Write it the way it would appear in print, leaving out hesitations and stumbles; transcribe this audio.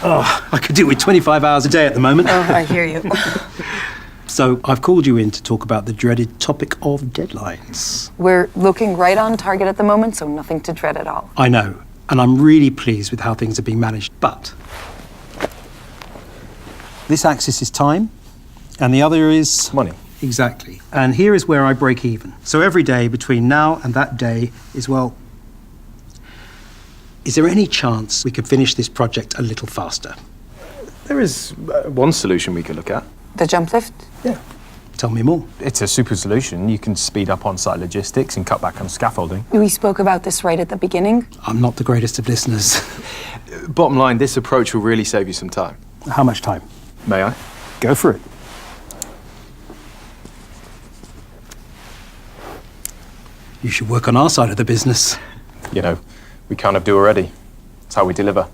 Oh, I could do with 25 hours a day at the moment. Oh, I hear you. So I've called you in to talk about the dreaded topic of deadlines. We're looking right on target at the moment, so nothing to dread at all. I know, and I'm really pleased with how things are being managed, but this axis is time, and the other is... money. Exactly. And here is where I break even. So every day between now and that day is, well, is there any chance we could finish this project a little faster? There is one solution we could look at. The jump lift? Yeah. Tell me more. It's a super solution. You can speed up on-site logistics and cut back on scaffolding. We spoke about this right at the beginning. I'm not the greatest of listeners. Bottom line, this approach will really save you some time. How much time? May I? Go for it. You should work on our side of the business. You know, we kind of do already. It's how we deliver.